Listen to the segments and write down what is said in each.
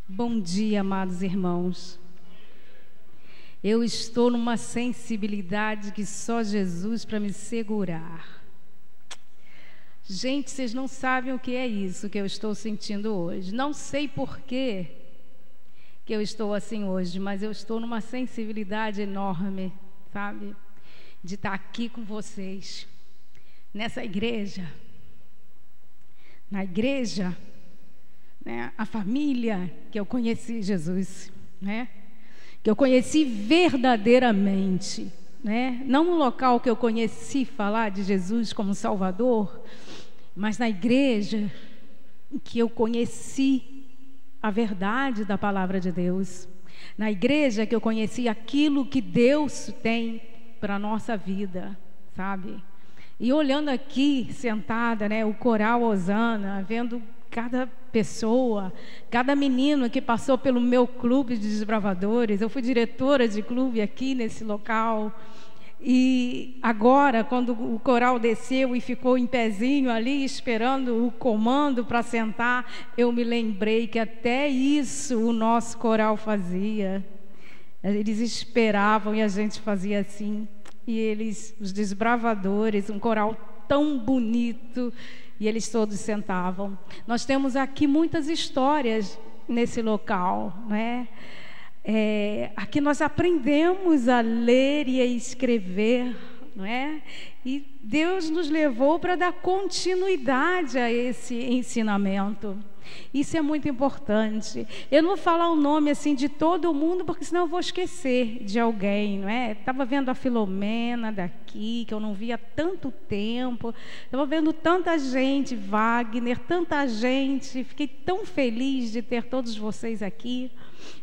Bom dia, amados irmãos. Eu estou numa sensibilidade que só Jesus para me segurar. Gente, vocês não sabem o que é isso que eu estou sentindo hoje. Não sei por que eu estou assim hoje, mas eu estou numa sensibilidade enorme, sabe? De estar aqui com vocês, nessa igreja. Na igreja, né, a família que eu conheci Jesus, né? Que eu conheci verdadeiramente, né? Não no local que eu conheci falar de Jesus como Salvador, mas na igreja que eu conheci a verdade da palavra de Deus, na igreja que eu conheci aquilo que Deus tem para a nossa vida, sabe? E olhando aqui, sentada, né, o coral Hosana, vendo cada pessoa, cada menino que passou pelo meu clube de desbravadores. Eu fui diretora de clube aqui nesse local. E agora, quando o coral desceu e ficou em pezinho ali, esperando o comando para sentar, eu me lembrei que até isso o nosso coral fazia. Eles esperavam e a gente fazia assim. E eles, os desbravadores, um coral tão bonito, e eles todos sentavam. Nós temos aqui muitas histórias nesse local, né? Aqui nós aprendemos a ler e a escrever, não é? E Deus nos levou para dar continuidade a esse ensinamento. Isso é muito importante. Eu não vou falar o nome assim de todo mundo, porque senão eu vou esquecer de alguém, não é? Estava vendo a Filomena daqui, que eu não via há tanto tempo. Estava vendo tanta gente, Wagner, tanta gente. Fiquei tão feliz de ter todos vocês aqui.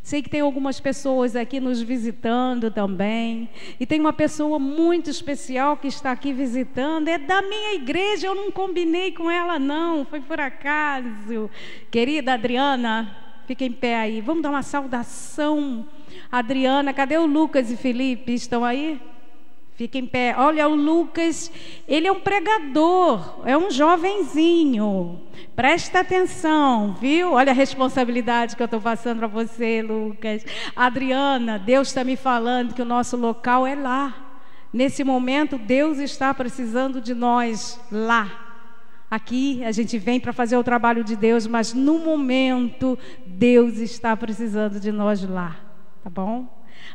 Sei que tem algumas pessoas aqui nos visitando também. E tem uma pessoa muito especial que está aqui visitando. É da minha igreja, eu não combinei com ela não, foi por acaso. Querida Adriana, fica em pé aí. Vamos dar uma saudação. Adriana, cadê o Lucas e Felipe? Estão aí? Fica em pé. Olha, o Lucas, ele é um pregador, é um jovenzinho. Presta atenção, viu? Olha a responsabilidade que eu estou passando para você, Lucas. Adriana, Deus está me falando que o nosso local é lá. Nesse momento, Deus está precisando de nós lá. Aqui a gente vem para fazer o trabalho de Deus, mas no momento Deus está precisando de nós lá, tá bom?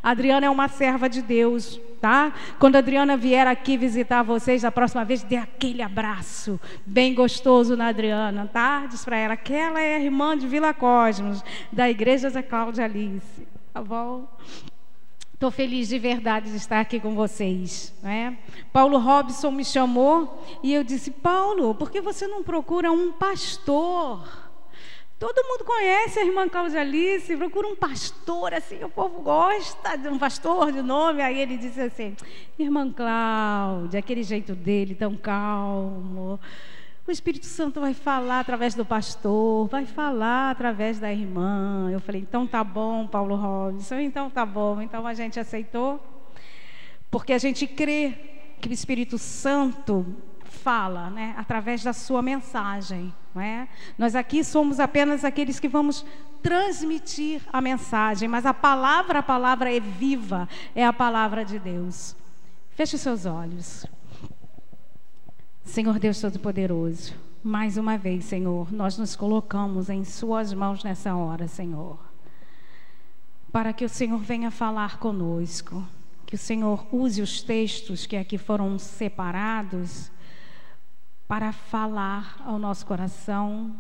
A Adriana é uma serva de Deus, tá? Quando a Adriana vier aqui visitar vocês, da próxima vez, dê aquele abraço bem gostoso na Adriana, tá? Diz para ela que ela é a irmã de Vila Cosmos, da Igreja Zé Cláudia Alice, tá bom? Estou feliz de verdade de estar aqui com vocês, né? Paulo Robson me chamou e eu disse: Paulo, por que você não procura um pastor? Todo mundo conhece a irmã Cláudia Alice, procura um pastor, assim, o povo gosta de um pastor de nome. Aí ele disse assim: irmã Cláudia, aquele jeito dele tão calmo, o Espírito Santo vai falar através do pastor, vai falar através da irmã. Eu falei: então tá bom, Paulo Robson, então tá bom. Então a gente aceitou, porque a gente crê que o Espírito Santo fala, né, através da sua mensagem, não é? Nós aqui somos apenas aqueles que vamos transmitir a mensagem, mas a palavra é viva, é a palavra de Deus. Feche os seus olhos. Senhor Deus Todo-Poderoso, mais uma vez, Senhor, nós nos colocamos em suas mãos nessa hora, Senhor, para que o Senhor venha falar conosco, que o Senhor use os textos que aqui foram separados para falar ao nosso coração,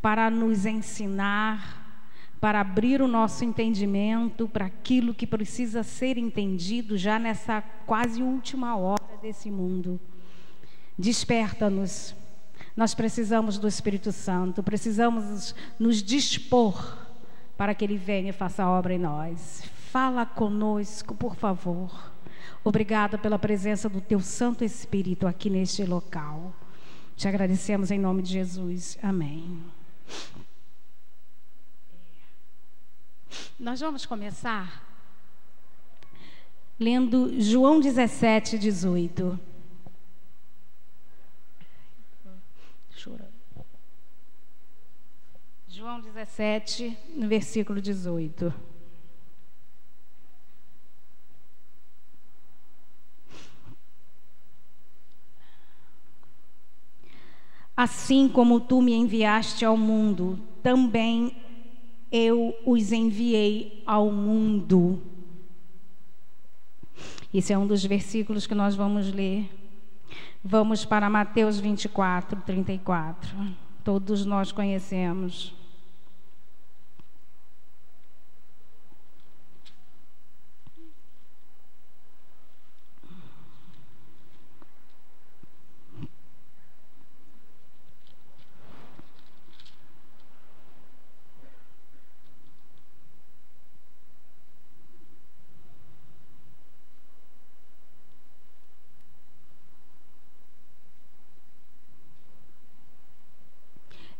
para nos ensinar, para abrir o nosso entendimento para aquilo que precisa ser entendido já nessa quase última hora desse mundo. Desperta-nos. Nós precisamos do Espírito Santo, precisamos nos dispor para que Ele venha e faça a obra em nós. Fala conosco, por favor. Obrigada pela presença do Teu Santo Espírito aqui neste local. Te agradecemos em nome de Jesus. Amém. Nós vamos começar lendo João 17, 18. João 17, no versículo 18. Assim como tu me enviaste ao mundo, também eu os enviei ao mundo. Esse é um dos versículos que nós vamos ler. Vamos para Mateus 24, 34. Todos nós conhecemos.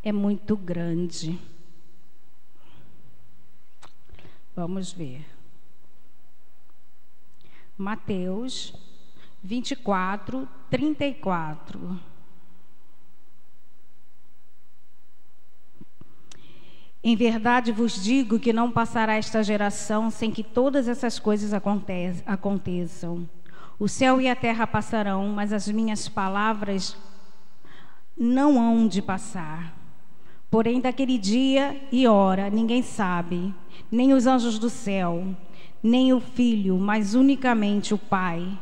É muito grande. Vamos ver. Mateus 24, 34. Em verdade vos digo que não passará esta geração sem que todas essas coisas aconteçam. O céu e a terra passarão, mas as minhas palavras não hão de passar. Porém, daquele dia e hora ninguém sabe, nem os anjos do céu, nem o Filho, mas unicamente o Pai.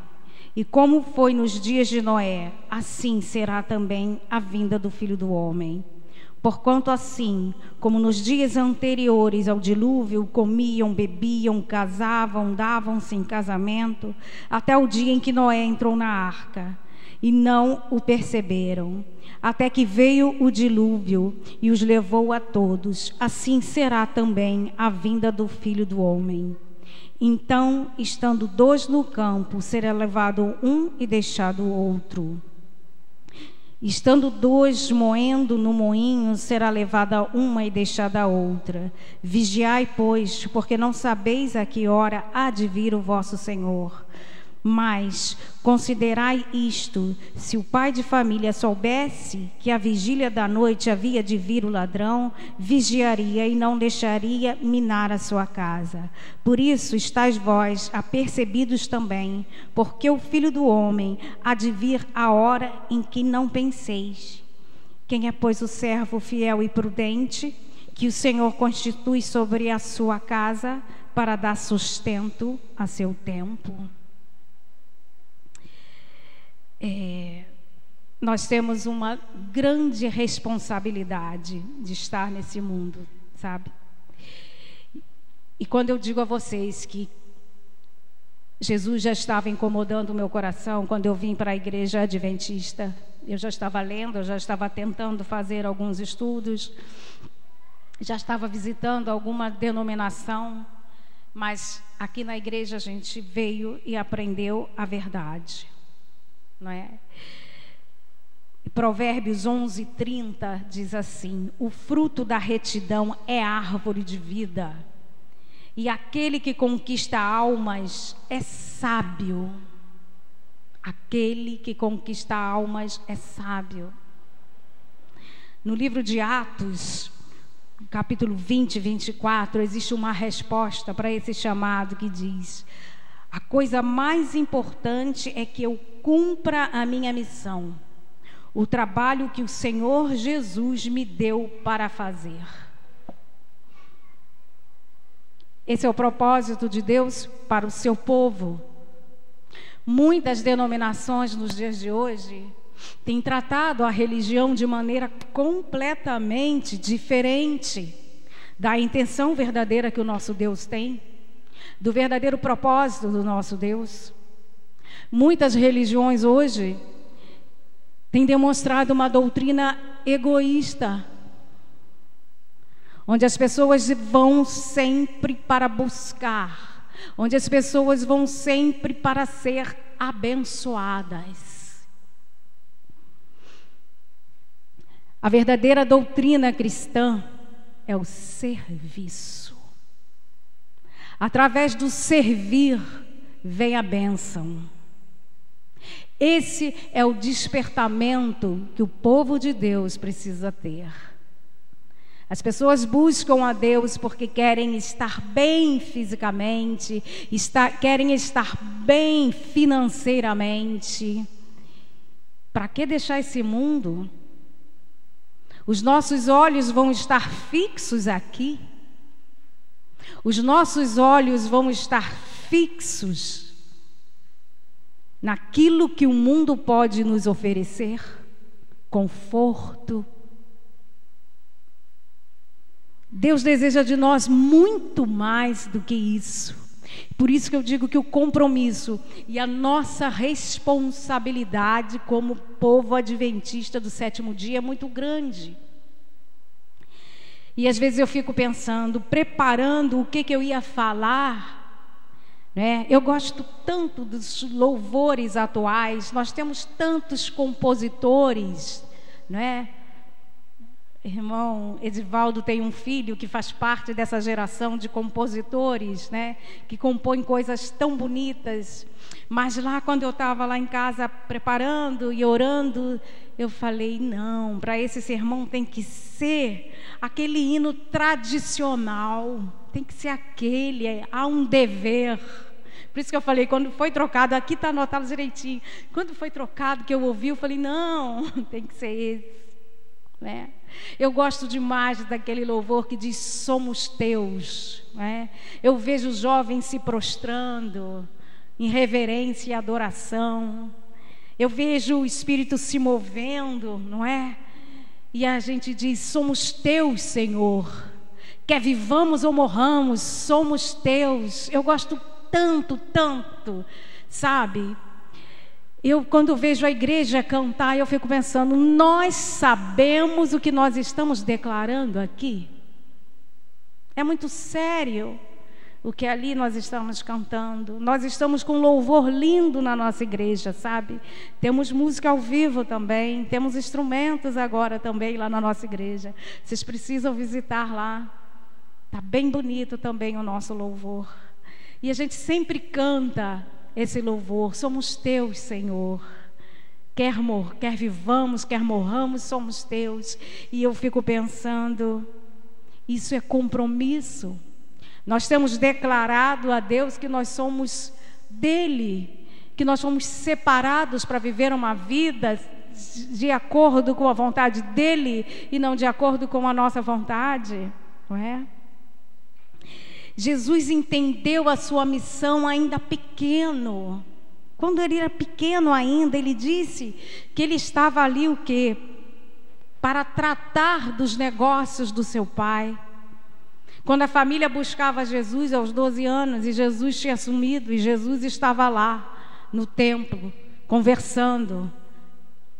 E como foi nos dias de Noé, assim será também a vinda do Filho do Homem. Porquanto assim, como nos dias anteriores ao dilúvio, comiam, bebiam, casavam, davam-se em casamento, até o dia em que Noé entrou na arca, e não o perceberam. Até que veio o dilúvio e os levou a todos. Assim será também a vinda do Filho do Homem. Então, estando dois no campo, será levado um e deixado o outro. Estando dois moendo no moinho, será levada uma e deixada a outra. Vigiai, pois, porque não sabeis a que hora há de vir o vosso Senhor. Mas considerai isto: se o pai de família soubesse que à vigília da noite havia de vir o ladrão, vigiaria e não deixaria minar a sua casa. Por isso estáis vós apercebidos também, porque o Filho do Homem há de vir a hora em que não penseis. Quem é, pois, o servo fiel e prudente, que o Senhor constitui sobre a sua casa para dar sustento a seu tempo? Nós temos uma grande responsabilidade de estar nesse mundo, sabe? E quando eu digo a vocês que Jesus já estava incomodando o meu coração, quando eu vim para a igreja adventista, eu já estava lendo, eu já estava tentando fazer alguns estudos, já estava visitando alguma denominação, mas aqui na igreja a gente veio e aprendeu a verdade, não é? Provérbios 11:30 diz assim: o fruto da retidão é árvore de vida, e aquele que conquista almas é sábio. Aquele que conquista almas é sábio. No livro de Atos, capítulo 20 e 24, existe uma resposta para esse chamado que diz: a coisa mais importante é que eu cumpra a minha missão, o trabalho que o Senhor Jesus me deu para fazer. Esse é o propósito de Deus para o seu povo. Muitas denominações nos dias de hoje têm tratado a religião de maneira completamente diferente da intenção verdadeira que o nosso Deus tem, do verdadeiro propósito do nosso Deus. Muitas religiões hoje têm demonstrado uma doutrina egoísta, onde as pessoas vão sempre para buscar, onde as pessoas vão sempre para ser abençoadas. A verdadeira doutrina cristã é o serviço. Através do servir vem a bênção. Esse é o despertamento que o povo de Deus precisa ter. As pessoas buscam a Deus porque querem estar bem fisicamente, querem estar bem financeiramente. Para que deixar esse mundo? Os nossos olhos vão estar fixos aqui. Os nossos olhos vão estar fixos naquilo que o mundo pode nos oferecer: conforto. Deus deseja de nós muito mais do que isso. Por isso que eu digo que o compromisso e a nossa responsabilidade como povo adventista do sétimo dia é muito grande. E às vezes eu fico pensando, preparando o que eu ia falar, né? Eu gosto tanto dos louvores atuais, nós temos tantos compositores, né? Irmão Edivaldo tem um filho que faz parte dessa geração de compositores, né? Que compõem coisas tão bonitas. Mas lá, quando eu estava lá em casa preparando e orando, eu falei: não, para esse sermão tem que ser aquele hino tradicional, tem que ser aquele, há um dever. Por isso que eu falei, quando foi trocado, aqui está anotado direitinho, quando foi trocado que eu ouvi, eu falei: não, tem que ser esse, né? Eu gosto demais daquele louvor que diz: somos teus, né? Eu vejo os jovens se prostrando em reverência e adoração. Eu vejo o Espírito se movendo, não é? E a gente diz: somos teus, Senhor. Quer vivamos ou morramos, somos teus. Eu gosto tanto, tanto, sabe? Eu, quando vejo a igreja cantar, eu fico pensando: nós sabemos o que nós estamos declarando aqui? É muito sério o que ali nós estamos cantando. Nós estamos com um louvor lindo na nossa igreja, sabe? Temos música ao vivo também, temos instrumentos agora também lá na nossa igreja. Vocês precisam visitar lá. Está bem bonito também o nosso louvor. E a gente sempre canta esse louvor: somos teus, Senhor. Quer vivamos, quer morramos, somos teus. E eu fico pensando, isso é compromisso. Nós temos declarado a Deus que nós somos dele, que nós somos separados para viver uma vida de acordo com a vontade dele e não de acordo com a nossa vontade, não é? Jesus entendeu a sua missão ainda pequeno. Quando ele era pequeno ainda, ele disse que ele estava ali o quê? Para tratar dos negócios do seu pai. Quando a família buscava Jesus aos 12 anos e Jesus tinha sumido e Jesus estava lá no templo conversando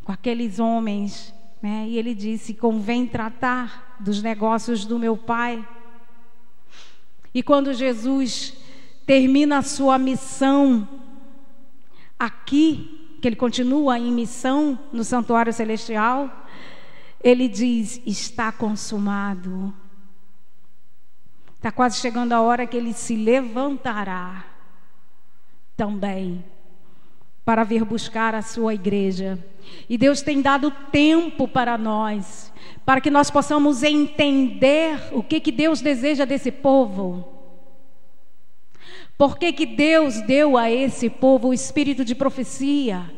com aqueles homens, né? E ele disse: convém tratar dos negócios do meu pai. E quando Jesus termina a sua missão aqui, que ele continua em missão no santuário celestial, ele diz: está consumado. Está quase chegando a hora que ele se levantará também para vir buscar a sua igreja. E Deus tem dado tempo para nós, para que nós possamos entender o que Deus deseja desse povo. Por que Deus deu a esse povo o espírito de profecia,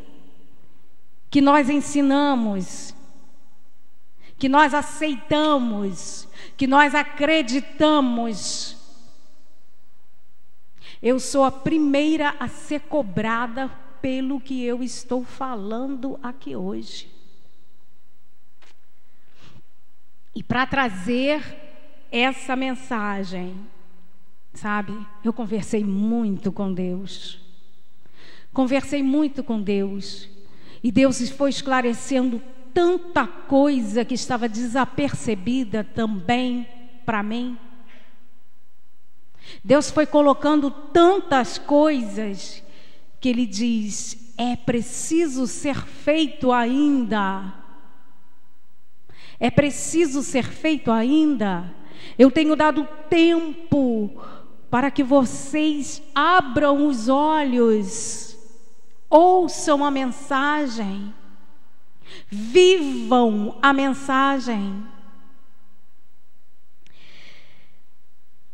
que nós ensinamos, que nós aceitamos, que nós acreditamos. Eu sou a primeira a ser cobrada pelo que eu estou falando aqui hoje. E para trazer essa mensagem, sabe, eu conversei muito com Deus. Conversei muito com Deus. E Deus foi esclarecendo tanta coisa que estava desapercebida também para mim. Deus foi colocando tantas coisas que Ele diz: é preciso ser feito ainda. É preciso ser feito ainda. Eu tenho dado tempo para que vocês abram os olhos, ouçam a mensagem, vivam a mensagem.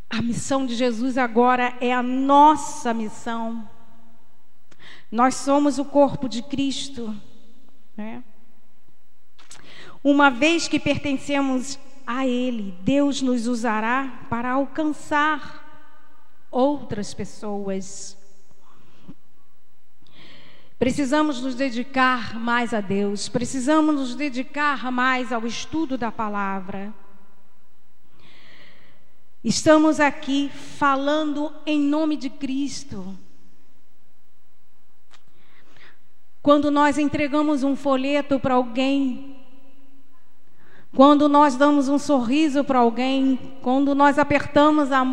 A missão de Jesus agora é a nossa missão. Nós somos o corpo de Cristo, né? Uma vez que pertencemos a Ele, Deus nos usará para alcançar outras pessoas. Precisamos nos dedicar mais a Deus, precisamos nos dedicar mais ao estudo da palavra. Estamos aqui falando em nome de Cristo. Quando nós entregamos um folheto para alguém, quando nós damos um sorriso para alguém, quando nós apertamos a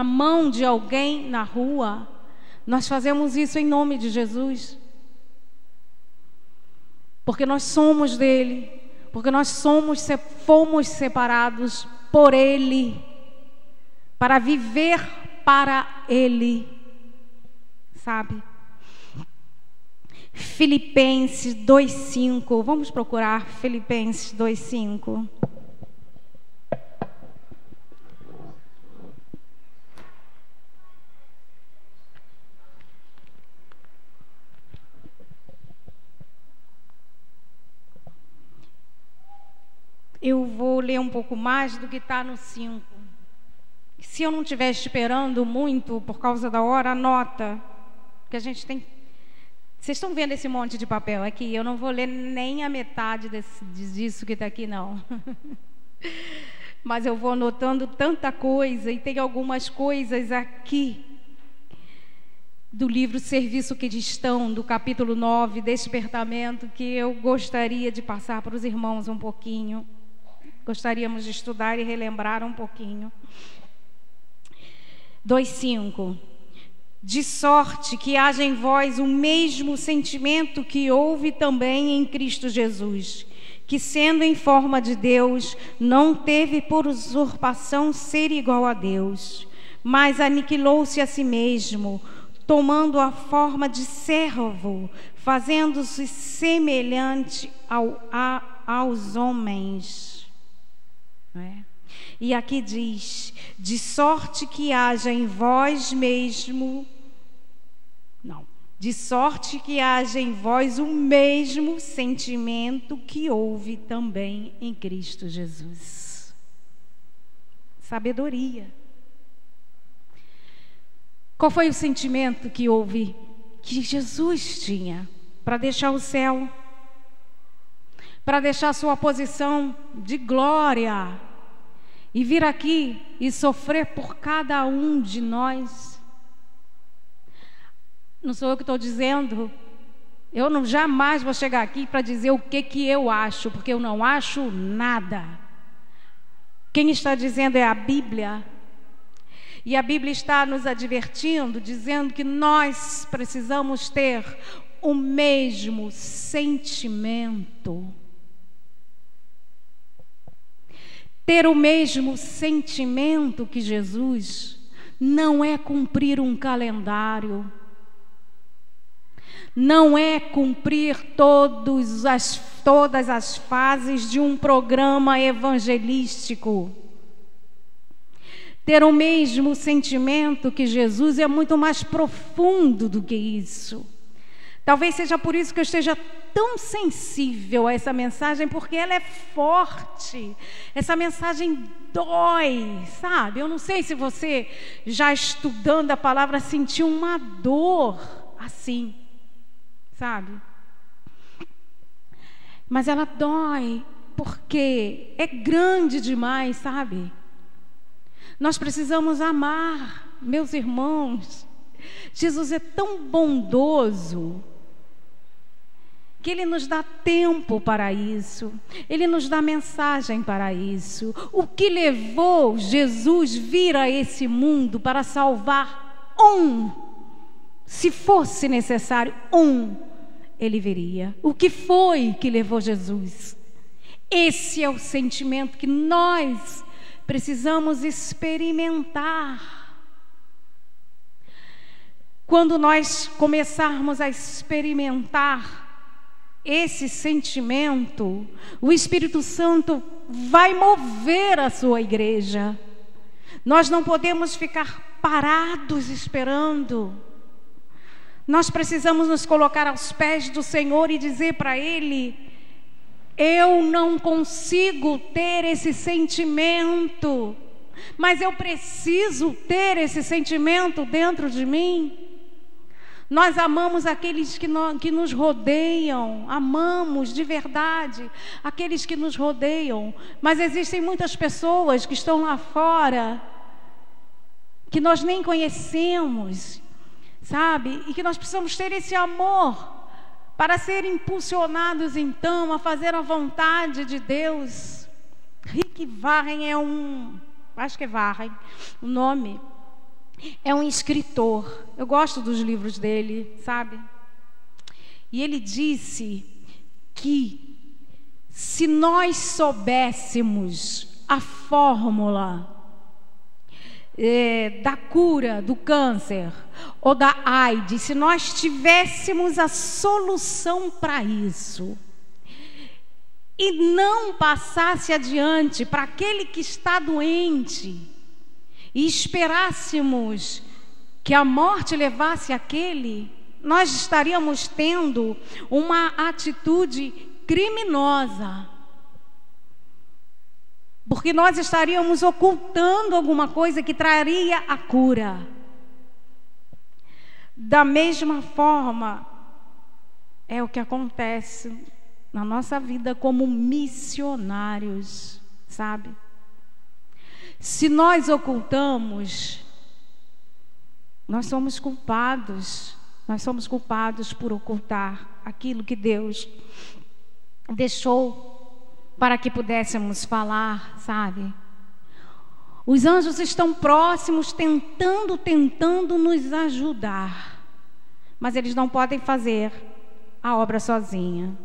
mão de alguém na rua, nós fazemos isso em nome de Jesus. Porque nós somos dele, porque nós fomos separados por Ele, para viver para Ele, sabe? Filipenses 2:5, vamos procurar Filipenses 2:5. Eu vou ler um pouco mais do que está no 5. Se eu não estiver esperando muito por causa da hora, anota, que a gente tem. Vocês estão vendo esse monte de papel aqui? Eu não vou ler nem a metade disso que está aqui, não. Mas eu vou anotando tanta coisa, e tem algumas coisas aqui do livro Serviço Cristão, do capítulo 9, Despertamento, que eu gostaria de passar para os irmãos um pouquinho. Gostaríamos de estudar e relembrar um pouquinho. 2:5. De sorte que haja em vós o mesmo sentimento que houve também em Cristo Jesus, que sendo em forma de Deus, não teve por usurpação ser igual a Deus, mas aniquilou-se a si mesmo, tomando a forma de servo, fazendo-se semelhante aos homens. Não é? E aqui diz: de sorte que haja em vós mesmo, de sorte que haja em vós o mesmo sentimento que houve também em Cristo Jesus. Sabedoria. Qual foi o sentimento que houve, que Jesus tinha para deixar o céu, para deixar sua posição de glória e vir aqui e sofrer por cada um de nós? Não sou eu que estou dizendo. Eu não jamais vou chegar aqui para dizer o que eu acho, porque eu não acho nada. Quem está dizendo é a Bíblia. E a Bíblia está nos advertindo, dizendo que nós precisamos ter o mesmo sentimento. Ter o mesmo sentimento que Jesus não é cumprir um calendário, não é cumprir todas as fases de um programa evangelístico. Ter o mesmo sentimento que Jesus é muito mais profundo do que isso. Talvez seja por isso que eu esteja tão sensível a essa mensagem, porque ela é forte. Essa mensagem dói, sabe? Eu não sei se você, já estudando a palavra, sentiu uma dor assim, sabe? Mas ela dói, porque é grande demais, sabe? Nós precisamos amar, meus irmãos. Jesus é tão bondoso que Ele nos dá tempo para isso. Ele nos dá mensagem para isso. O que levou Jesus vir a esse mundo para salvar um, se fosse necessário, Ele viria. O que foi que levou Jesus? Esse é o sentimento que nós precisamos experimentar. Quando nós começarmos a experimentar esse sentimento, o Espírito Santo vai mover a sua igreja. Nós não podemos ficar parados esperando. Nós precisamos nos colocar aos pés do Senhor e dizer para Ele: eu não consigo ter esse sentimento, mas eu preciso ter esse sentimento dentro de mim. Nós amamos aqueles que nos rodeiam, amamos de verdade aqueles que nos rodeiam, mas existem muitas pessoas que estão lá fora, que nós nem conhecemos, sabe? E que nós precisamos ter esse amor para ser impulsionados então a fazer a vontade de Deus. Rick Warren acho que é Warren o nome, é um escritor. Eu gosto dos livros dele, sabe? E ele disse que se nós soubéssemos a fórmula da cura do câncer ou da AIDS, se nós tivéssemos a solução para isso e não passasse adiante para aquele que está doente e esperássemos que a morte levasse aquele, nós estaríamos tendo uma atitude criminosa, porque nós estaríamos ocultando alguma coisa que traria a cura. Da mesma forma, é o que acontece na nossa vida como missionários, sabe? Se nós ocultamos, nós somos culpados. Nós somos culpados por ocultar aquilo que Deus deixou para que pudéssemos falar, sabe? Os anjos estão próximos, tentando nos ajudar, mas eles não podem fazer a obra sozinha.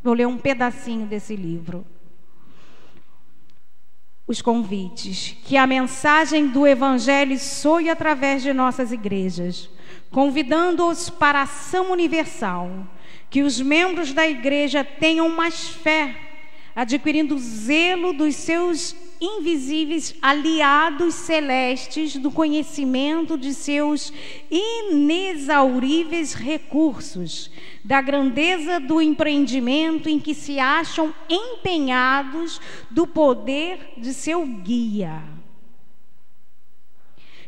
Vou ler um pedacinho desse livro. Os convites. Que a mensagem do Evangelho soe através de nossas igrejas, convidando-os para a ação universal. Que os membros da igreja tenham mais fé, adquirindo o zelo dos seus invisíveis aliados celestes do conhecimento de seus inexauríveis recursos, da grandeza do empreendimento em que se acham empenhados, do poder de seu guia.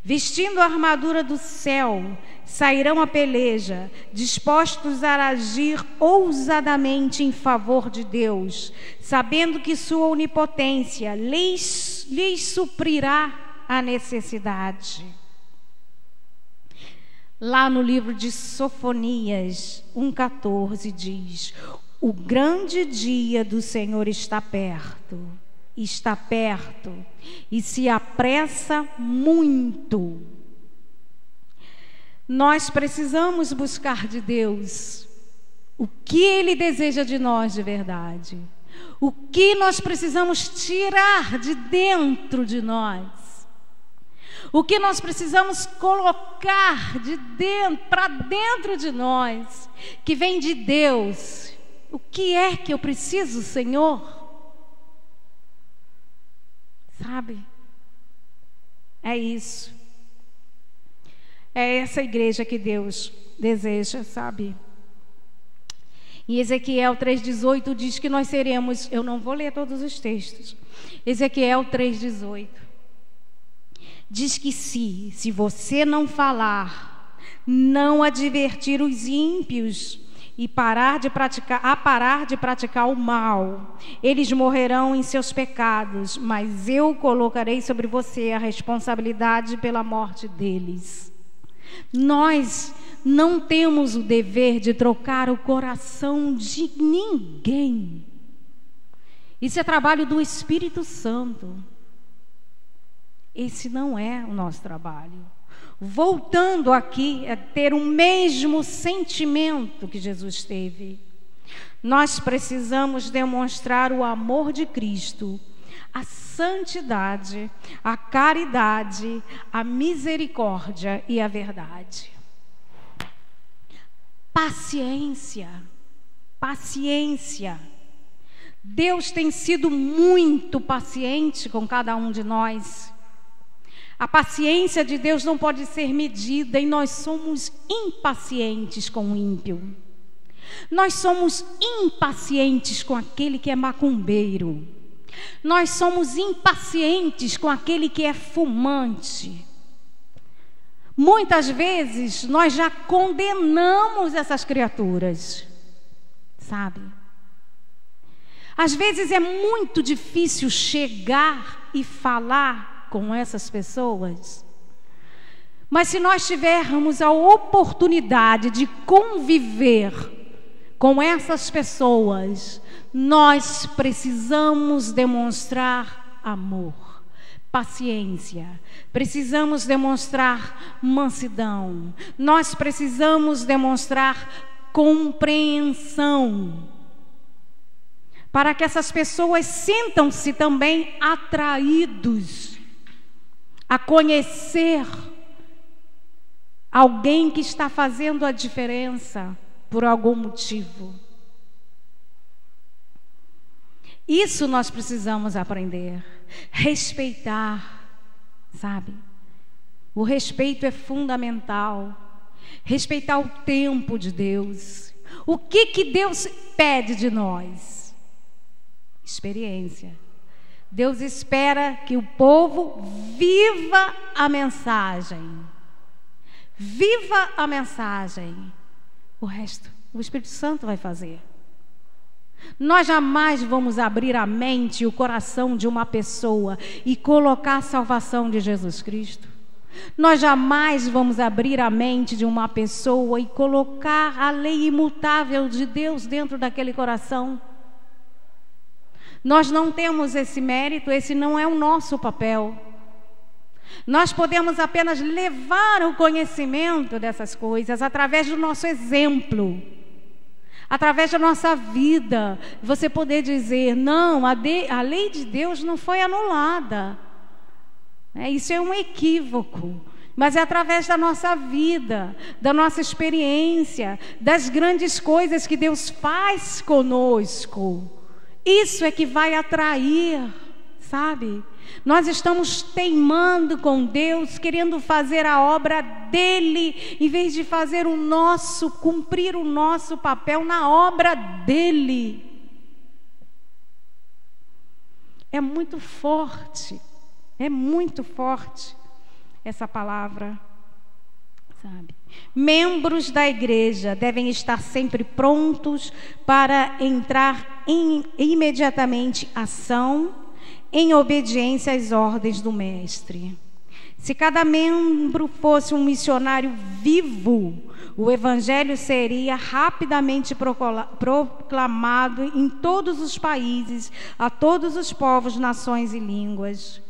Vestindo a armadura do céu, sairão à peleja, dispostos a agir ousadamente em favor de Deus, sabendo que sua onipotência lhes suprirá a necessidade. Lá no livro de Sofonias 1,14 diz: o grande dia do Senhor está perto, e se apressa muito. Nós precisamos buscar de Deus o que Ele deseja de nós de verdade, o que nós precisamos tirar de dentro de nós, o que nós precisamos colocar de dentro para dentro de nós, que vem de Deus. O que é que eu preciso, Senhor? Sabe? É isso. É essa igreja que Deus deseja, sabe? Em Ezequiel 3,18 diz que nós seremos... Eu não vou ler todos os textos. Ezequiel 3,18 diz que se você não falar, não advertir os ímpios e parar de praticar o mal, eles morrerão em seus pecados, mas eu colocarei sobre você a responsabilidade pela morte deles. Nós não temos o dever de trocar o coração de ninguém. Isso é trabalho do Espírito Santo. Esse não é o nosso trabalho. Voltando aqui a ter o mesmo sentimento que Jesus teve, nós precisamos demonstrar o amor de Cristo, a santidade, a caridade, a misericórdia e a verdade. Paciência, paciência. Deus tem sido muito paciente com cada um de nós. A paciência de Deus não pode ser medida e nós somos impacientes com o ímpio. Nós somos impacientes com aquele que é macumbeiro. Nós somos impacientes com aquele que é fumante. Muitas vezes nós já condenamos essas criaturas, sabe? Às vezes é muito difícil chegar e falar com essas pessoas, mas se nós tivermos a oportunidade de conviver com essas pessoas, nós precisamos demonstrar amor, paciência, precisamos demonstrar mansidão, nós precisamos demonstrar compreensão, para que essas pessoas sintam-se também atraídos a conhecer alguém que está fazendo a diferença por algum motivo. Isso nós precisamos aprender. Respeitar, sabe? O respeito é fundamental. Respeitar o tempo de Deus. O que Deus pede de nós? Experiência. Deus espera que o povo viva a mensagem. Viva a mensagem. O resto, o Espírito Santo vai fazer. Nós jamais vamos abrir a mente e o coração de uma pessoa e colocar a salvação de Jesus Cristo. Nós jamais vamos abrir a mente de uma pessoa e colocar a lei imutável de Deus dentro daquele coração. Nós não temos esse mérito, esse não é o nosso papel. Nós podemos apenas levar o conhecimento dessas coisas através do nosso exemplo, através da nossa vida. Você poder dizer, não, a lei de Deus não foi anulada. Isso é um equívoco. Mas é através da nossa vida, da nossa experiência, das grandes coisas que Deus faz conosco. Isso é que vai atrair, sabe? Nós estamos teimando com Deus, querendo fazer a obra dele, em vez de fazer o nosso, cumprir o nosso papel na obra dele. É muito forte essa palavra, sabe? Membros da igreja devem estar sempre prontos para entrar em imediatamente ação, em obediência às ordens do Mestre. Se cada membro fosse um missionário vivo, o Evangelho seria rapidamente proclamado em todos os países, a todos os povos, nações e línguas.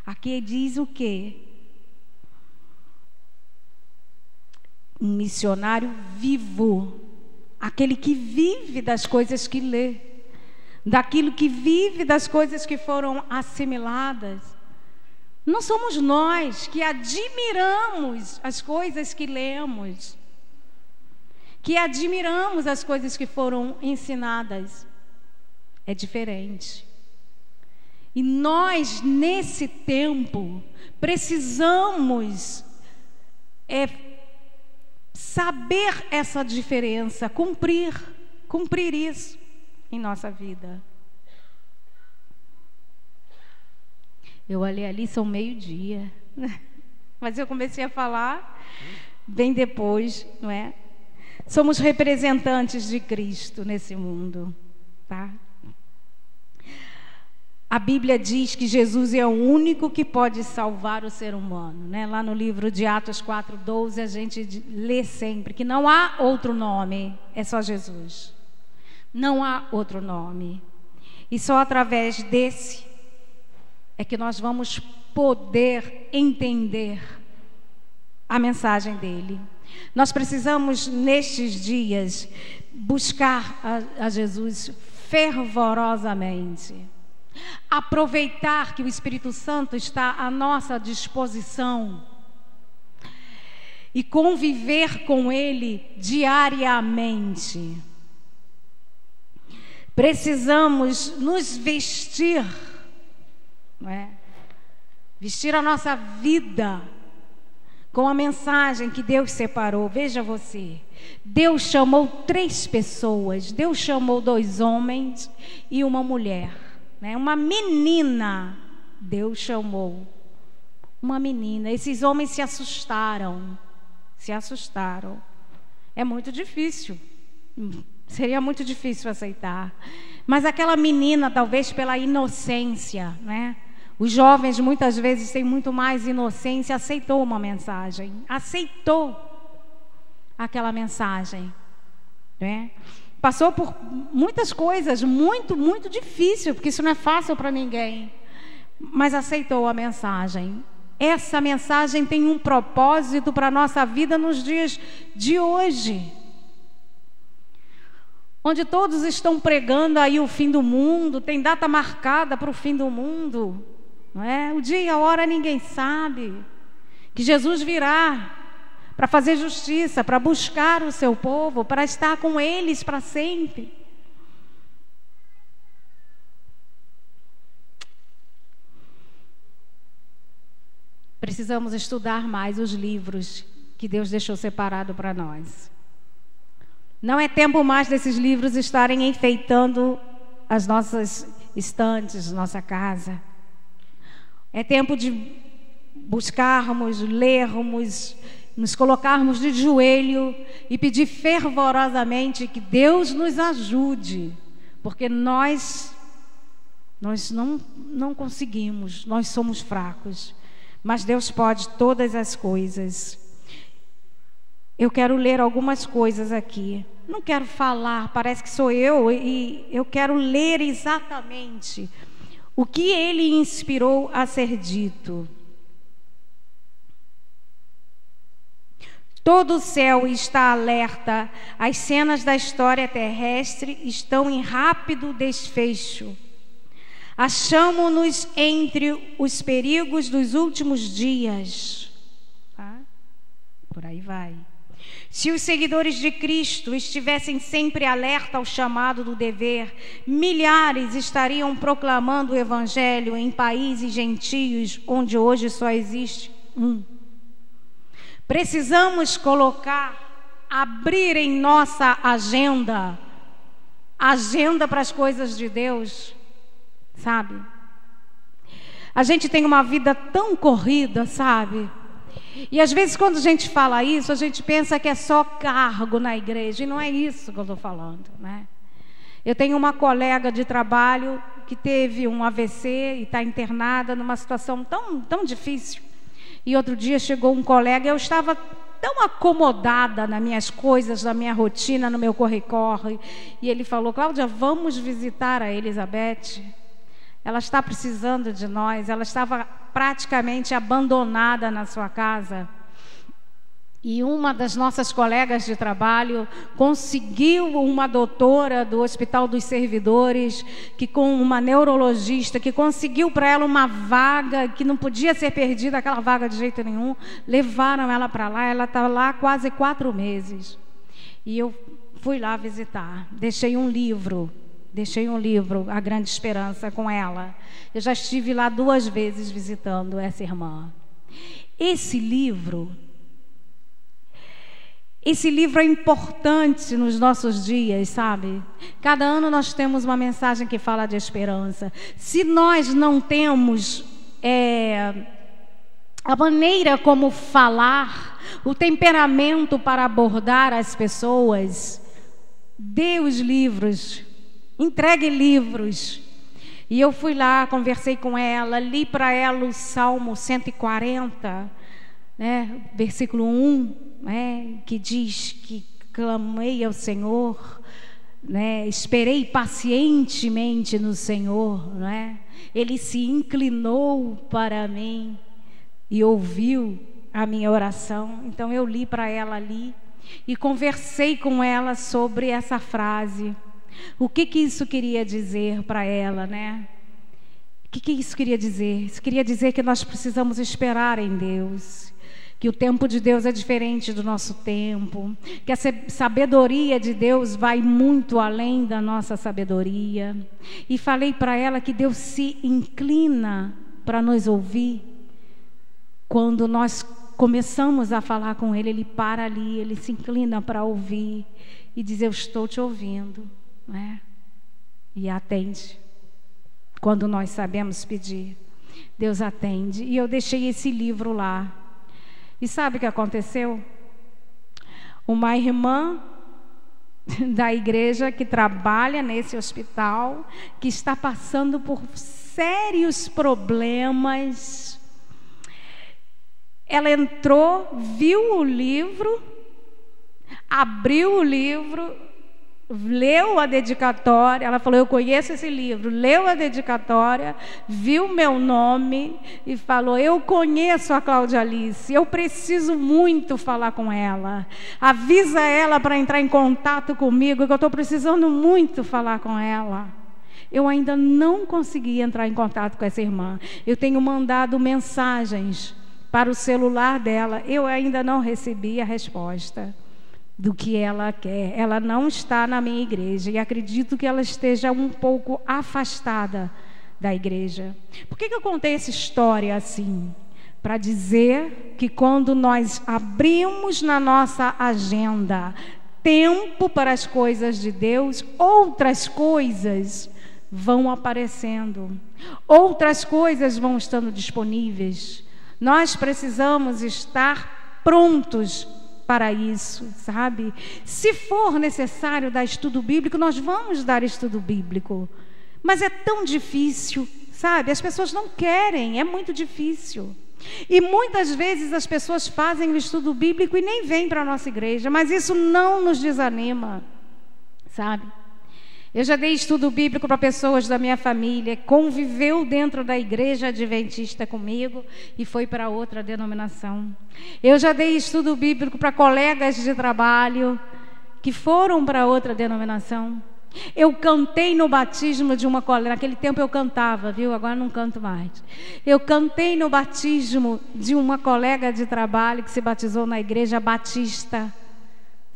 Aqui diz o quê? Um missionário vivo, aquele que vive das coisas que lê, daquilo que vive das coisas que foram assimiladas. Não somos nós que admiramos as coisas que lemos, que admiramos as coisas que foram ensinadas. É diferente. E nós, nesse tempo, precisamos saber essa diferença, cumprir isso em nossa vida. Eu olhei ali, são 12:00, mas eu comecei a falar bem depois, não é? Somos representantes de Cristo nesse mundo, tá? A Bíblia diz que Jesus é o único que pode salvar o ser humano, né? Lá no livro de Atos 4:12 a gente lê sempre que não há outro nome, é só Jesus. Não há outro nome. E só através desse é que nós vamos poder entender a mensagem dele. Nós precisamos, nestes dias, buscar a Jesus fervorosamente. Aproveitar que o Espírito Santo está à nossa disposição e conviver com ele diariamente. Precisamos nos vestir, não é? Vestir a nossa vida com a mensagem que Deus separou. Veja você, Deus chamou 3 pessoas. Deus chamou 2 homens e uma mulher, né? Uma menina. Deus chamou uma menina. Esses homens se assustaram. É muito difícil. Seria muito difícil aceitar. Mas aquela menina, talvez pela inocência, né? Os jovens muitas vezes têm muito mais inocência, aceitou uma mensagem, aceitou aquela mensagem, né? Passou por muitas coisas, muito difícil, porque isso não é fácil para ninguém, mas aceitou a mensagem. Essa mensagem tem um propósito para a nossa vida nos dias de hoje, onde todos estão pregando aí o fim do mundo, tem data marcada para o fim do mundo, não é? O dia e a hora ninguém sabe, que Jesus virá para fazer justiça, para buscar o seu povo, para estar com eles para sempre. Precisamos estudar mais os livros que Deus deixou separado para nós. Não é tempo mais desses livros estarem enfeitando as nossas estantes, nossa casa. É tempo de buscarmos, lermos, nos colocarmos de joelho e pedir fervorosamente que Deus nos ajude, porque nós não conseguimos, nós somos fracos, mas Deus pode todas as coisas. Eu quero ler algumas coisas aqui. Não quero falar, parece que sou eu, e eu quero ler exatamente o que ele inspirou a ser dito. Todo o céu está alerta, as cenas da história terrestre estão em rápido desfecho. Achamo-nos entre os perigos dos últimos dias. Por aí vai. Se os seguidores de Cristo estivessem sempre alerta ao chamado do dever, milhares estariam proclamando o Evangelho em países gentios, onde hoje só existe um. Precisamos abrir em nossa agenda para as coisas de Deus, sabe? A gente tem uma vida tão corrida, sabe? E às vezes quando a gente fala isso, a gente pensa que é só cargo na igreja, e não é isso que eu estou falando, né? Eu tenho uma colega de trabalho que teve um AVC e está internada numa situação tão difícil. E outro dia chegou um colega, eu estava tão acomodada nas minhas coisas, na minha rotina, no meu corre-corre, e ele falou: Cláudia, vamos visitar a Elizabeth. Ela está precisando de nós. Ela estava praticamente abandonada na sua casa. E uma das nossas colegas de trabalho conseguiu uma doutora do Hospital dos Servidores, com uma neurologista, que conseguiu para ela uma vaga que não podia ser perdida, aquela vaga de jeito nenhum. Levaram ela para lá, ela está lá há quase 4 meses. E eu fui lá visitar, deixei um livro, A Grande Esperança, com ela. Eu já estive lá 2 vezes visitando essa irmã. Esse livro é importante nos nossos dias, sabe? Cada ano nós temos uma mensagem que fala de esperança. Se nós não temos a maneira como falar, o temperamento para abordar as pessoas, dê os livros, entregue livros. E eu fui lá, conversei com ela, li para ela o Salmo 140, né, versículo 1, né, que diz que clamei ao Senhor, né, esperei pacientemente no Senhor, né? Ele se inclinou para mim e ouviu a minha oração. Então eu li para ela ali e conversei com ela sobre essa frase. O que isso queria dizer para ela, né? O que isso queria dizer? Isso queria dizer que nós precisamos esperar em Deus, que o tempo de Deus é diferente do nosso tempo, que a sabedoria de Deus vai muito além da nossa sabedoria. E falei para ela que Deus se inclina para nos ouvir. Quando nós começamos a falar com Ele, Ele para ali, Ele se inclina para ouvir e diz: eu estou te ouvindo, né? E atende. Quando nós sabemos pedir, Deus atende. E eu deixei esse livro lá. E sabe o que aconteceu? Uma irmã da igreja que trabalha nesse hospital, que está passando por sérios problemas, ela entrou, viu o livro, abriu o livro, leu a dedicatória. Ela falou: eu conheço esse livro. Leu a dedicatória, viu meu nome e falou: eu conheço a Cláudia Alice, eu preciso muito falar com ela. Avisa ela para entrar em contato comigo, que eu estou precisando muito falar com ela. Eu ainda não consegui entrar em contato com essa irmã. Eu tenho mandado mensagens para o celular dela. Eu ainda não recebi a resposta do que ela quer. Ela não está na minha igreja e acredito que ela esteja um pouco afastada da igreja. Por que eu contei essa história assim? Para dizer que quando nós abrimos na nossa agenda tempo para as coisas de Deus, outras coisas vão aparecendo, outras coisas vão estando disponíveis. Nós precisamos estar prontos para isso, sabe? Se for necessário dar estudo bíblico, nós vamos dar estudo bíblico. Mas é tão difícil, sabe? As pessoas não querem, é muito difícil. E muitas vezes as pessoas fazem o estudo bíblico e nem vêm para a nossa igreja, mas isso não nos desanima, sabe? Eu já dei estudo bíblico para pessoas da minha família, conviveu dentro da igreja adventista comigo e foi para outra denominação. Eu já dei estudo bíblico para colegas de trabalho que foram para outra denominação. Eu cantei no batismo de uma colega. Naquele tempo eu cantava, viu? Agora não canto mais. Eu cantei no batismo de uma colega de trabalho que se batizou na igreja batista.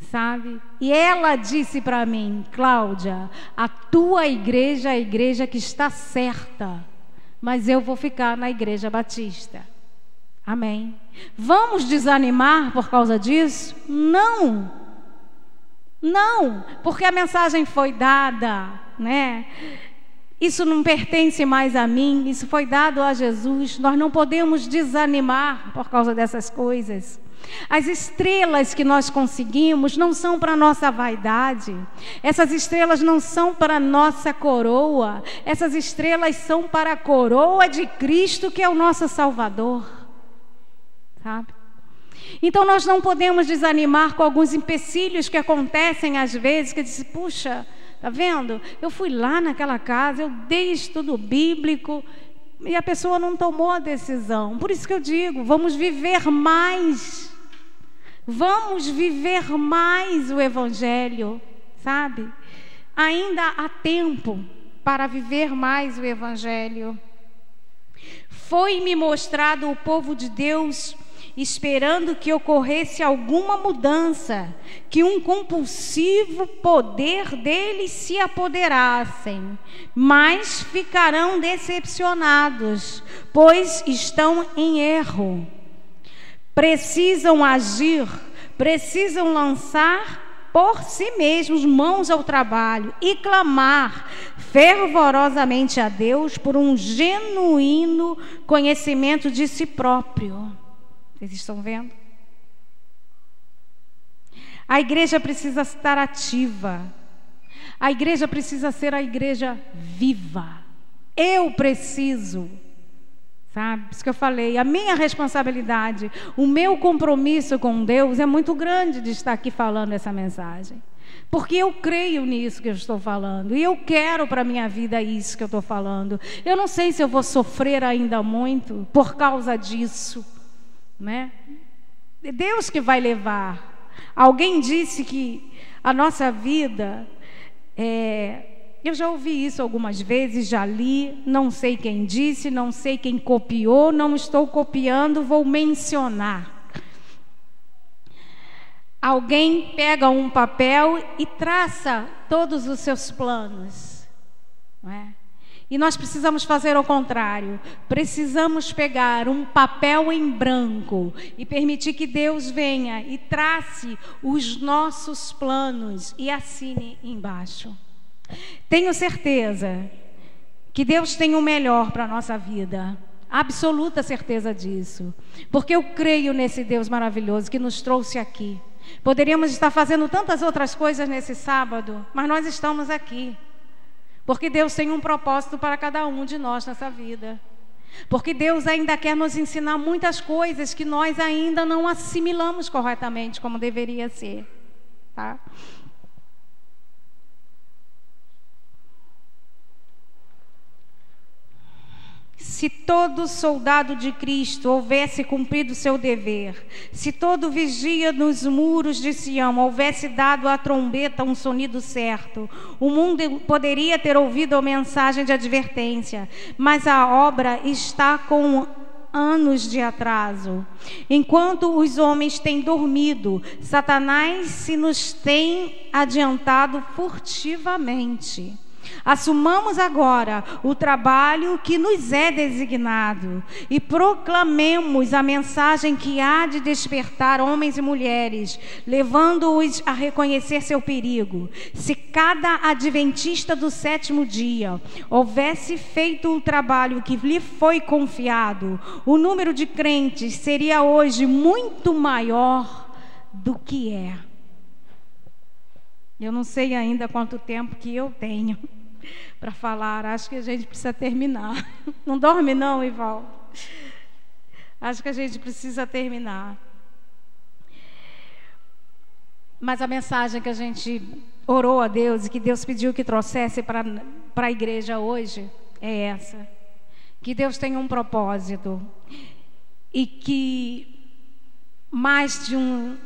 sabe? E ela disse para mim: Cláudia, a tua igreja é a igreja que está certa, mas eu vou ficar na Igreja Batista. Amém. Vamos desanimar por causa disso? Não. Não, porque a mensagem foi dada, né? Isso não pertence mais a mim, isso foi dado a Jesus. Nós não podemos desanimar por causa dessas coisas. As estrelas que nós conseguimos não são para nossa vaidade. Essas estrelas não são para nossa coroa. Essas estrelas são para a coroa de Cristo, que é o nosso Salvador. Sabe? Então nós não podemos desanimar com alguns empecilhos que acontecem às vezes, que diz: puxa, tá vendo? Eu fui lá naquela casa, eu dei estudo bíblico e a pessoa não tomou a decisão. Por isso que eu digo, vamos viver mais. Vamos viver mais o Evangelho, sabe? Ainda há tempo para viver mais o Evangelho. Foi-me mostrado o povo de Deus esperando que ocorresse alguma mudança, que um compulsivo poder deles se apoderassem, mas ficarão decepcionados, pois estão em erro. Precisam agir, precisam lançar por si mesmos mãos ao trabalho e clamar fervorosamente a Deus por um genuíno conhecimento de si próprio. Vocês estão vendo? A igreja precisa estar ativa. A igreja precisa ser a igreja viva. Eu preciso, sabe? Isso que eu falei, a minha responsabilidade, o meu compromisso com Deus é muito grande de estar aqui falando essa mensagem. Porque eu creio nisso que eu estou falando. E eu quero para a minha vida isso que eu estou falando. Eu não sei se eu vou sofrer ainda muito por causa disso, né? É Deus que vai levar. Alguém disse que a nossa vida eu já ouvi isso algumas vezes, já li, não sei quem disse, não sei quem copiou, não estou copiando, vou mencionar. Alguém pega um papel e traça todos os seus planos, não é? E nós precisamos fazer o contrário. Precisamos pegar um papel em branco e permitir que Deus venha e trace os nossos planos e assine embaixo. Tenho certeza que Deus tem o melhor para a nossa vida. Absoluta certeza disso. Porque eu creio nesse Deus maravilhoso que nos trouxe aqui. Poderíamos estar fazendo tantas outras coisas nesse sábado, mas nós estamos aqui. Porque Deus tem um propósito para cada um de nós nessa vida. Porque Deus ainda quer nos ensinar muitas coisas que nós ainda não assimilamos corretamente como deveria ser, tá? Se todo soldado de Cristo houvesse cumprido seu dever, se todo vigia nos muros de Sião houvesse dado à trombeta um sonido certo, o mundo poderia ter ouvido a mensagem de advertência, mas a obra está com anos de atraso. Enquanto os homens têm dormido, Satanás se nos tem adiantado furtivamente. Assumamos agora o trabalho que nos é designado e proclamemos a mensagem que há de despertar homens e mulheres, levando-os a reconhecer seu perigo. Se cada adventista do sétimo dia houvesse feito o trabalho que lhe foi confiado, o número de crentes seria hoje muito maior do que é. Eu não sei ainda quanto tempo que eu tenho para falar. Acho que a gente precisa terminar. Não dorme não, Ivaldo? Acho que a gente precisa terminar. Mas a mensagem que a gente orou a Deus e que Deus pediu que trouxesse para a igreja hoje é essa. Que Deus tem um propósito e que mais de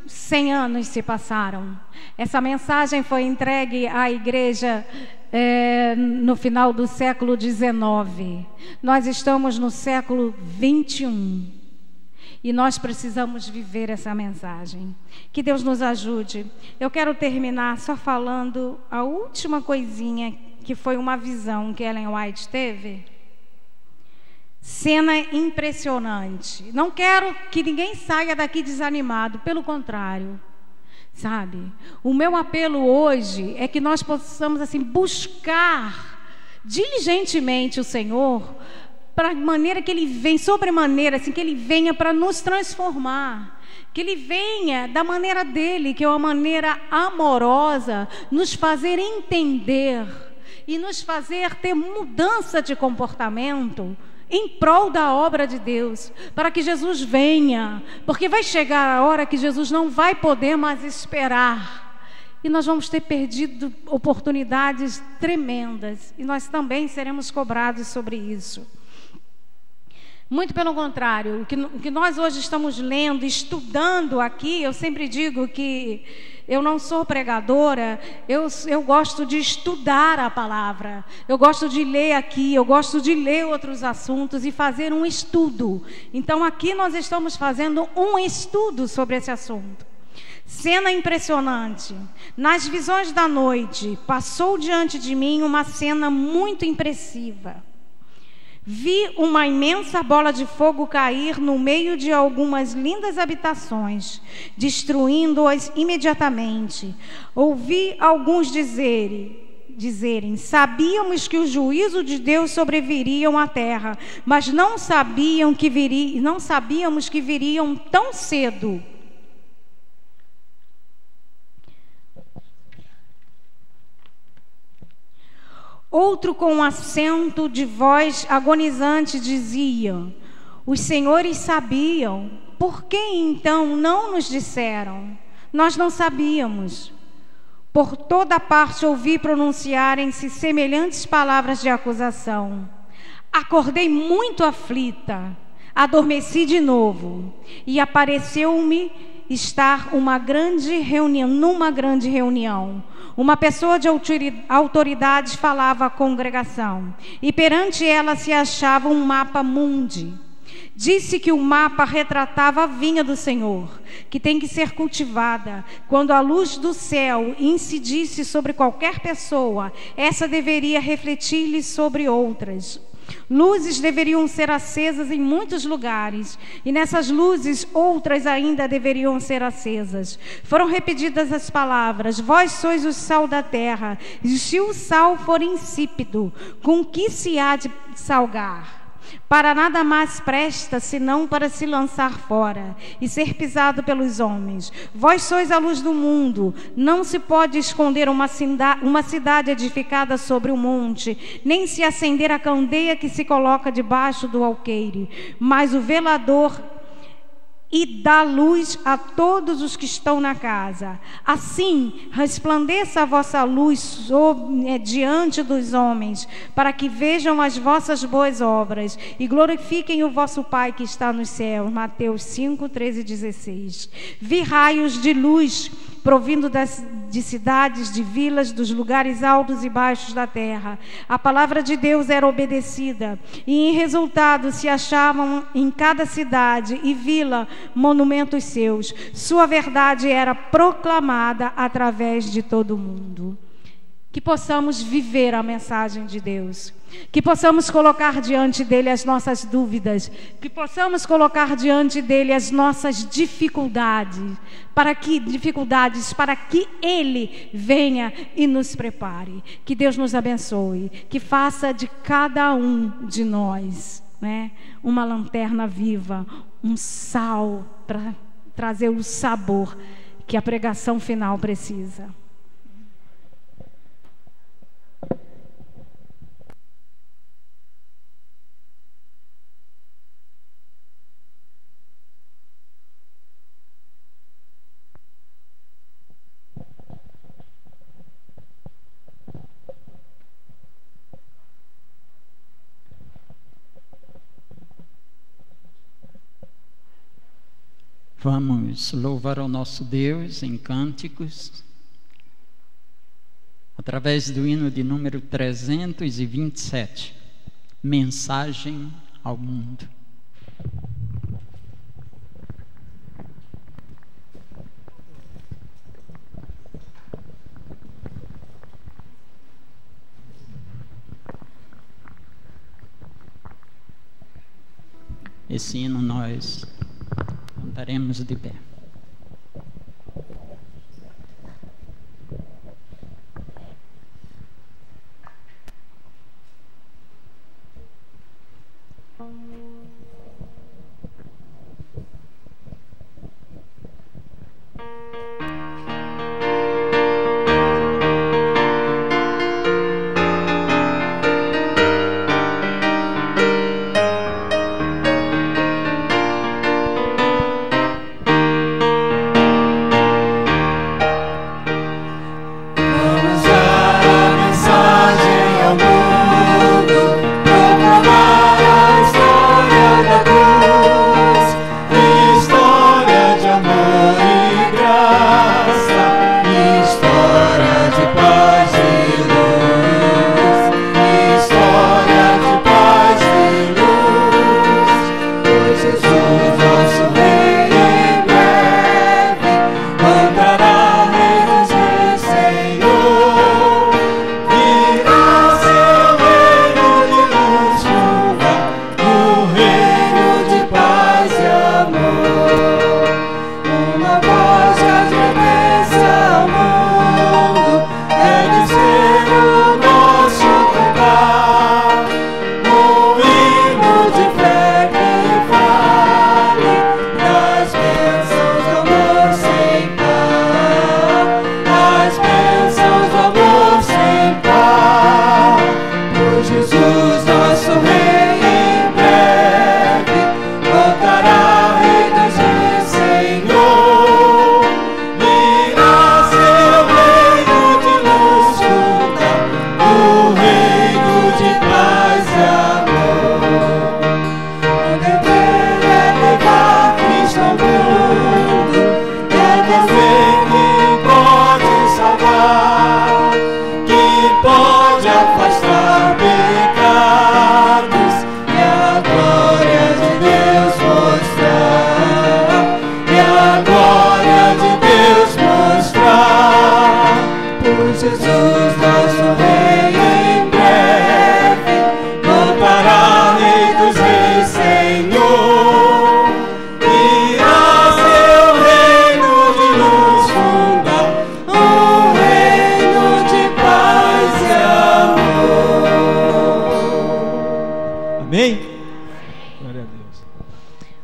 100 anos se passaram. Essa mensagem foi entregue à igreja no final do século XIX. Nós estamos no século XXI. E nós precisamos viver essa mensagem. Que Deus nos ajude. Eu quero terminar só falando a última coisinha, que foi uma visão que Ellen White teve. Cena impressionante. Não quero que ninguém saia daqui desanimado, pelo contrário. Sabe? O meu apelo hoje é que nós possamos assim buscar diligentemente o Senhor, para maneira que Ele venha, sobremaneira, assim, que Ele venha para nos transformar, que Ele venha da maneira dEle, que é uma maneira amorosa, nos fazer entender e nos fazer ter mudança de comportamento em prol da obra de Deus, para que Jesus venha, porque vai chegar a hora que Jesus não vai poder mais esperar, e nós vamos ter perdido oportunidades tremendas, e nós também seremos cobrados sobre isso. Muito pelo contrário, o que nós hoje estamos lendo, estudando aqui, eu sempre digo que eu não sou pregadora, eu gosto de estudar a palavra, eu gosto de ler aqui, eu gosto de ler outros assuntos e fazer um estudo. Então aqui nós estamos fazendo um estudo sobre esse assunto. Cena impressionante. Nas visões da noite, passou diante de mim uma cena muito impressiva. Vi uma imensa bola de fogo cair no meio de algumas lindas habitações, destruindo-as imediatamente. Ouvi alguns dizerem: sabíamos que o juízo de Deus sobreviriam à terra, mas não sabíamos que viriam tão cedo. Outro, com um acento de voz agonizante, dizia: os senhores sabiam, por que então não nos disseram? Nós não sabíamos. Por toda parte ouvi pronunciarem-se semelhantes palavras de acusação. Acordei muito aflita, adormeci de novo, e apareceu-me estar numa grande reunião. Uma pessoa de autoridade falava à congregação, e perante ela se achava um mapa mundi. Disse que o mapa retratava a vinha do Senhor, que tem que ser cultivada. Quando a luz do céu incidisse sobre qualquer pessoa, essa deveria refletir-lhe sobre outras. Luzes deveriam ser acesas em muitos lugares, e nessas luzes outras ainda deveriam ser acesas. Foram repetidas as palavras: vós sois o sal da terra, e se o sal for insípido, com que se há de salgar? Para nada mais presta, senão para se lançar fora e ser pisado pelos homens. Vós sois a luz do mundo. Não se pode esconder uma cidade edificada sobre um monte, nem se acender a candeia que se coloca debaixo do alqueire, mas o velador e dá luz a todos os que estão na casa. Assim, resplandeça a vossa luz diante dos homens, para que vejam as vossas boas obras e glorifiquem o vosso Pai que está nos céus. Mateus 5, 13 e 16. Vi raios de luz provindo de cidades, de vilas, dos lugares altos e baixos da terra. A palavra de Deus era obedecida, e em resultado se achavam em cada cidade e vila monumentos seus. Sua verdade era proclamada através de todo o mundo. Que possamos viver a mensagem de Deus, que possamos colocar diante dele as nossas dúvidas, que possamos colocar diante dele as nossas dificuldades, para que ele venha e nos prepare. Que Deus nos abençoe, que faça de cada um de nós, uma lanterna viva, um sal para trazer o sabor que a pregação final precisa. Vamos louvar ao nosso Deus em cânticos, através do hino de número 327, Mensagem ao Mundo. esse hino, nós cantaremos de pé.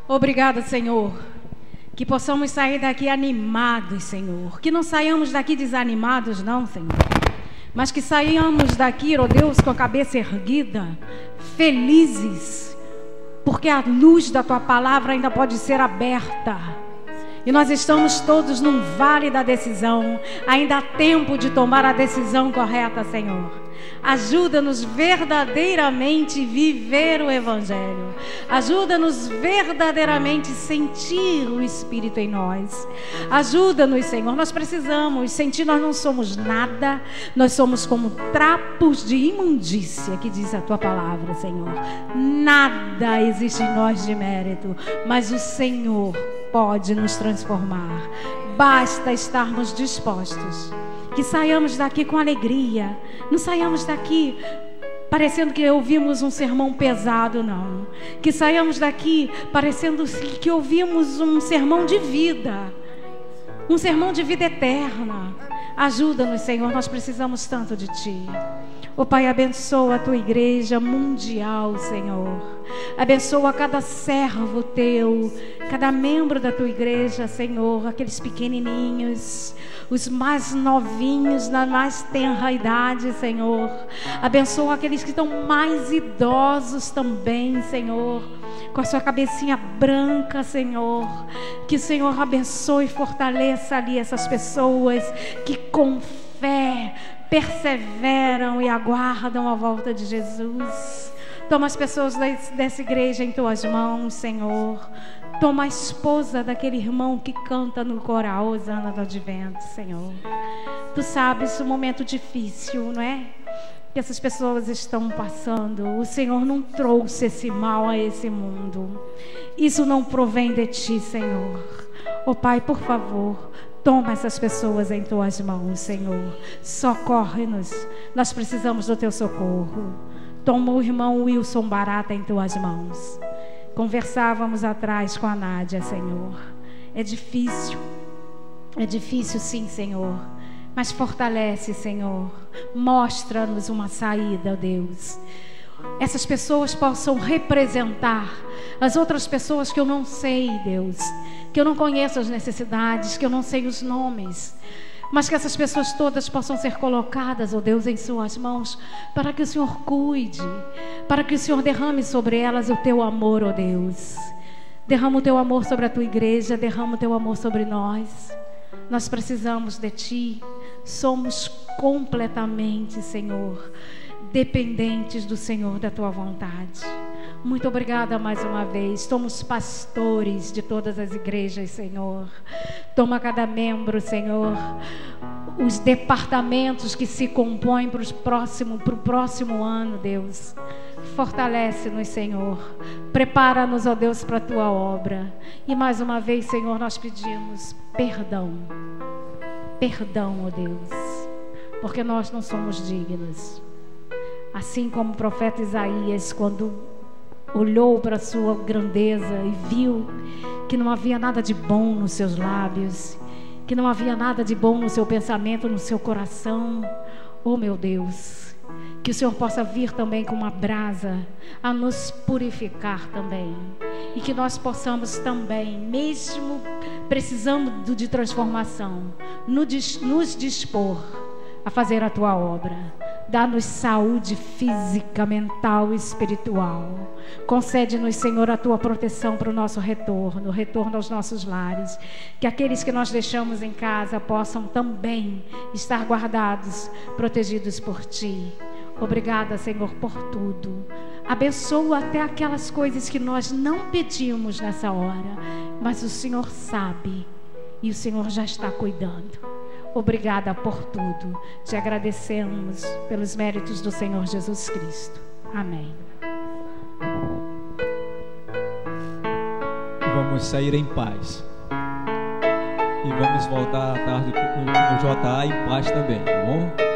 Obrigada, Senhor, que possamos sair daqui animados, Senhor, que não saiamos daqui desanimados, não, Senhor, mas que saiamos daqui, ó Deus, com a cabeça erguida, felizes, porque a luz da Tua palavra ainda pode ser aberta, e nós estamos todos num vale da decisão, ainda há tempo de tomar a decisão correta, Senhor. Ajuda-nos verdadeiramente viver o Evangelho. Ajuda-nos verdadeiramente sentir o Espírito em nós. Ajuda-nos, Senhor. Nós precisamos sentir, nós não somos nada. Nós somos como trapos de imundícia, que diz a Tua palavra, Senhor. Nada existe em nós de mérito, mas o Senhor pode nos transformar. Basta estarmos dispostos. Que saiamos daqui com alegria. Não saiamos daqui parecendo que ouvimos um sermão pesado, não. Que saiamos daqui parecendo que ouvimos um sermão de vida. Um sermão de vida eterna. Ajuda-nos, Senhor, nós precisamos tanto de Ti. Ó Pai, abençoa a Tua igreja mundial, Senhor. Abençoa cada servo Teu, cada membro da Tua igreja, Senhor, aqueles pequenininhos, os mais novinhos, na mais tenra idade, Senhor. Abençoa aqueles que estão mais idosos também, Senhor, com a sua cabecinha branca, Senhor. Que o Senhor abençoe e fortaleça ali essas pessoas que com fé perseveram e aguardam a volta de Jesus. Toma as pessoas dessa igreja em Tuas mãos, Senhor. Toma a esposa daquele irmão que canta no coral Hosana do Advento, Senhor. Tu sabes o momento difícil, não é? Que essas pessoas estão passando. O Senhor não trouxe esse mal a esse mundo. Isso não provém de Ti, Senhor. Ó Pai, por favor, toma essas pessoas em Tuas mãos, Senhor. Socorre-nos. Nós precisamos do Teu socorro. Toma o irmão Wilson Barata em Tuas mãos. conversávamos atrás com a Nádia, Senhor. É difícil sim, Senhor, mas fortalece, Senhor. Mostra-nos uma saída, ó Deus. Essas pessoas possam representar as outras pessoas que eu não sei, Deus, que eu não conheço as necessidades, que eu não sei os nomes, mas que essas pessoas todas possam ser colocadas, ó Deus, em suas mãos, para que o Senhor cuide, para que o Senhor derrame sobre elas o teu amor, ó Deus. Derrama o teu amor sobre a tua igreja, derrama o teu amor sobre nós. Nós precisamos de ti, somos completamente, Senhor, dependentes do Senhor, da tua vontade. Muito obrigada mais uma vez. Somos pastores de todas as igrejas, Senhor. Toma cada membro, Senhor, os departamentos que se compõem para o próximo ano, Deus. Fortalece-nos, Senhor. Prepara-nos, ó Deus, para a tua obra. E mais uma vez, Senhor, nós pedimos perdão. Perdão, ó Deus, porque nós não somos dignos. Assim como o profeta Isaías, quando olhou para a sua grandeza e viu que não havia nada de bom nos seus lábios, que não havia nada de bom no seu pensamento, no seu coração. Oh, meu Deus, que o Senhor possa vir também com uma brasa a nos purificar também, e que nós possamos também, mesmo precisando de transformação, nos dispor a fazer a tua obra. Dá-nos saúde física, mental e espiritual. Concede-nos, Senhor, a tua proteção para o nosso retorno aos nossos lares. Que aqueles que nós deixamos em casa possam também estar guardados, protegidos por ti. Obrigada, Senhor, por tudo. Abençoa até aquelas coisas que nós não pedimos nessa hora, mas o Senhor sabe e o Senhor já está cuidando. Obrigada por tudo. Te agradecemos pelos méritos do Senhor Jesus Cristo. Amém. Vamos sair em paz. E vamos voltar à tarde no JA em paz também, tá bom?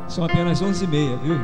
São apenas 11h30, viu?